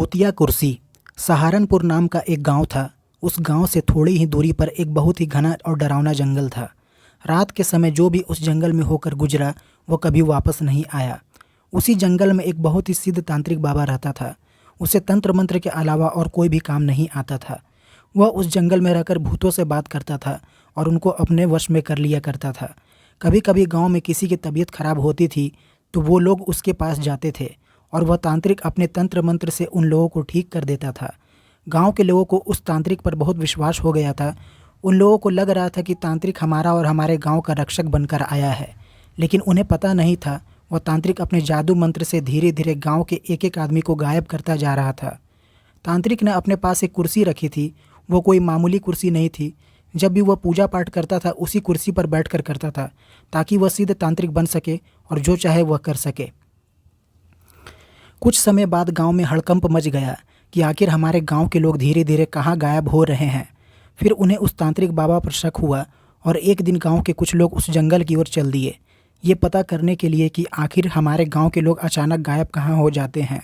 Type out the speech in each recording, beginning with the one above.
भूतिया कुर्सी। सहारनपुर नाम का एक गांव था। उस गांव से थोड़ी ही दूरी पर एक बहुत ही घना और डरावना जंगल था। रात के समय जो भी उस जंगल में होकर गुजरा वो कभी वापस नहीं आया। उसी जंगल में एक बहुत ही सिद्ध तांत्रिक बाबा रहता था। उसे तंत्र मंत्र के अलावा और कोई भी काम नहीं आता था। वह उस जंगल में रहकर भूतों से बात करता था और उनको अपने वश में कर लिया करता था। कभी कभी गांव में किसी की तबीयत खराब होती थी तो वो लोग उसके पास जाते थे और वह तांत्रिक अपने तंत्र मंत्र से उन लोगों को ठीक कर देता था। गांव के लोगों को उस तांत्रिक पर बहुत विश्वास हो गया था। उन लोगों को लग रहा था कि तांत्रिक हमारा और हमारे गांव का रक्षक बनकर आया है, लेकिन उन्हें पता नहीं था वह तांत्रिक अपने जादू मंत्र से धीरे धीरे गांव के एक एक आदमी को गायब करता जा रहा था। तांत्रिक ने अपने पास एक कुर्सी रखी थी। वो कोई मामूली कुर्सी नहीं थी। जब भी वह पूजा पाठ करता था उसी कुर्सी पर बैठकर करता था, ताकि वह सिद्ध तांत्रिक बन सके और जो चाहे वह कर सके। कुछ समय बाद गांव में हड़कंप मच गया कि आखिर हमारे गांव के लोग धीरे धीरे कहाँ गायब हो रहे हैं। फिर उन्हें उस तांत्रिक बाबा पर शक हुआ और एक दिन गांव के कुछ लोग उस जंगल की ओर चल दिए, ये पता करने के लिए कि आखिर हमारे गांव के लोग अचानक गायब कहाँ हो जाते हैं।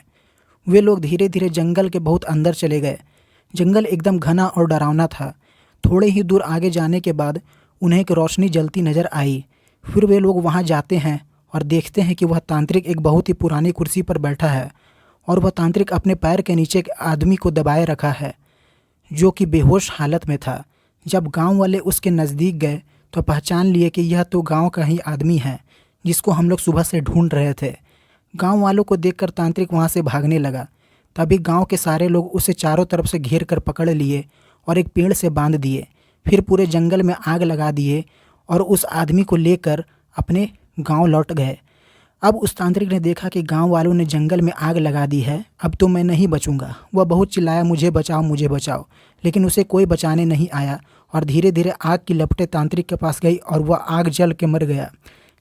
वे लोग धीरे धीरे जंगल के बहुत अंदर चले गए। जंगल एकदम घना और डरावना था। थोड़े ही दूर आगे जाने के बाद उन्हें एक रोशनी जलती नज़र आई। फिर वे लोग वहां जाते हैं और देखते हैं कि वह तांत्रिक एक बहुत ही पुरानी कुर्सी पर बैठा है और वह तांत्रिक अपने पैर के नीचे एक आदमी को दबाए रखा है जो कि बेहोश हालत में था। जब गांव वाले उसके नज़दीक गए तो पहचान लिए कि यह तो गांव का ही आदमी है जिसको हम लोग सुबह से ढूंढ रहे थे। गांव वालों को देखकर तांत्रिक वहां से भागने लगा। तभी गांव के सारे लोग उसे चारों तरफ से घेर कर पकड़ लिए और एक पेड़ से बांध दिए। फिर पूरे जंगल में आग लगा दिए और उस आदमी को लेकर अपने गांव लौट गए। अब उस तांत्रिक ने देखा कि गांव वालों ने जंगल में आग लगा दी है, अब तो मैं नहीं बचूंगा। वह बहुत चिल्लाया, मुझे बचाओ मुझे बचाओ, लेकिन उसे कोई बचाने नहीं आया और धीरे धीरे आग की लपटें तांत्रिक के पास गई और वह आग जल के मर गया।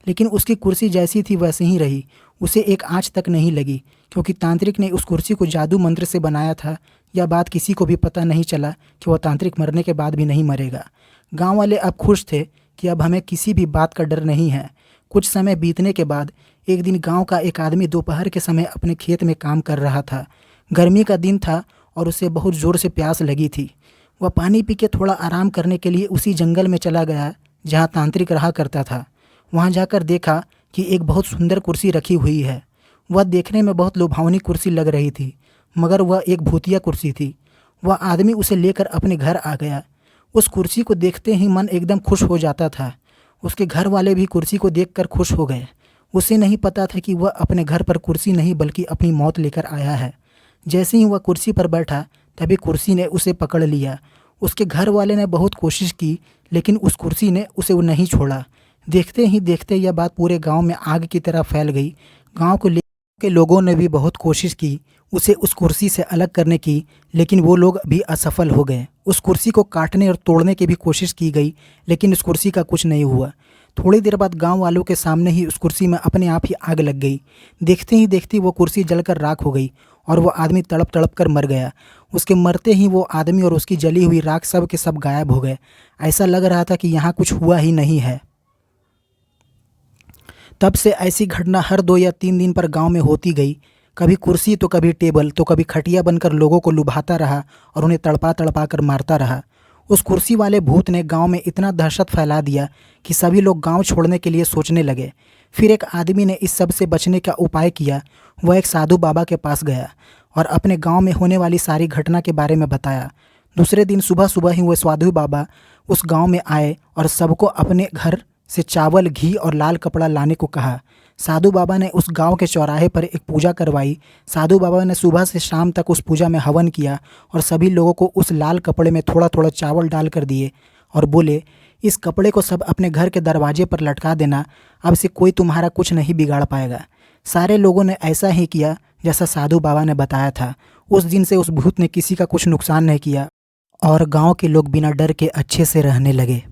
लेकिन उसकी कुर्सी जैसी थी वैसे ही रही। उसे एक आँच तक नहीं लगी क्योंकि तांत्रिक ने उस कुर्सी को जादू मंत्र से बनाया था। यह बात किसी को भी पता नहीं चला कि वह तांत्रिक मरने के बाद भी नहीं मरेगा। गांव वाले अब खुश थे कि अब हमें किसी भी बात का डर नहीं है। कुछ समय बीतने के बाद एक दिन गांव का एक आदमी दोपहर के समय अपने खेत में काम कर रहा था। गर्मी का दिन था और उसे बहुत ज़ोर से प्यास लगी थी। वह पानी पी के थोड़ा आराम करने के लिए उसी जंगल में चला गया जहाँ तांत्रिक रहा करता था। वहाँ जाकर देखा कि एक बहुत सुंदर कुर्सी रखी हुई है। वह देखने में बहुत लुभावनी कुर्सी लग रही थी, मगर वह एक भूतिया कुर्सी थी। वह आदमी उसे लेकर अपने घर आ गया। उस कुर्सी को देखते ही मन एकदम खुश हो जाता था। उसके घर वाले भी कुर्सी को देखकर खुश हो गए। उसे नहीं पता था कि वह अपने घर पर कुर्सी नहीं बल्कि अपनी मौत लेकर आया है। जैसे ही वह कुर्सी पर बैठा तभी कुर्सी ने उसे पकड़ लिया। उसके घर वाले ने बहुत कोशिश की लेकिन उस कुर्सी ने उसे वो नहीं छोड़ा। देखते ही देखते यह बात पूरे गांव में आग की तरह फैल गई। गांव के लोगों ने भी बहुत कोशिश की उसे उस कुर्सी से अलग करने की, लेकिन वो लोग भी असफल हो गए। उस कुर्सी को काटने और तोड़ने की भी कोशिश की गई, लेकिन उस कुर्सी का कुछ नहीं हुआ। थोड़ी देर बाद गांव वालों के सामने ही उस कुर्सी में अपने आप ही आग लग गई। देखते ही देखते वो कुर्सी जलकर राख हो गई और वो आदमी तड़प तड़प कर मर गया। उसके मरते ही वो आदमी और उसकी जली हुई राख सब के सब गायब हो गए। ऐसा लग रहा था कि यहाँ कुछ हुआ ही नहीं है। तब से ऐसी घटना हर 2 या 3 दिन पर गांव में होती गई। कभी कुर्सी तो कभी टेबल तो कभी खटिया बनकर लोगों को लुभाता रहा और उन्हें तड़पा तड़पा कर मारता रहा। उस कुर्सी वाले भूत ने गांव में इतना दहशत फैला दिया कि सभी लोग गांव छोड़ने के लिए सोचने लगे। फिर एक आदमी ने इस सब से बचने का उपाय किया। वह एक साधु बाबा के पास गया और अपने गाँव में होने वाली सारी घटना के बारे में बताया। दूसरे दिन सुबह सुबह ही वह साधु बाबा उस गाँव में आए और सबको अपने घर से चावल, घी और लाल कपड़ा लाने को कहा। साधु बाबा ने उस गांव के चौराहे पर एक पूजा करवाई। साधु बाबा ने सुबह से शाम तक उस पूजा में हवन किया और सभी लोगों को उस लाल कपड़े में थोड़ा थोड़ा चावल डाल कर दिए और बोले, इस कपड़े को सब अपने घर के दरवाजे पर लटका देना, अब से कोई तुम्हारा कुछ नहीं बिगाड़ पाएगा। सारे लोगों ने ऐसा ही किया जैसा साधु बाबा ने बताया था। उस दिन से उस भूत ने किसी का कुछ नुकसान नहीं किया और गाँव के लोग बिना डर के अच्छे से रहने लगे।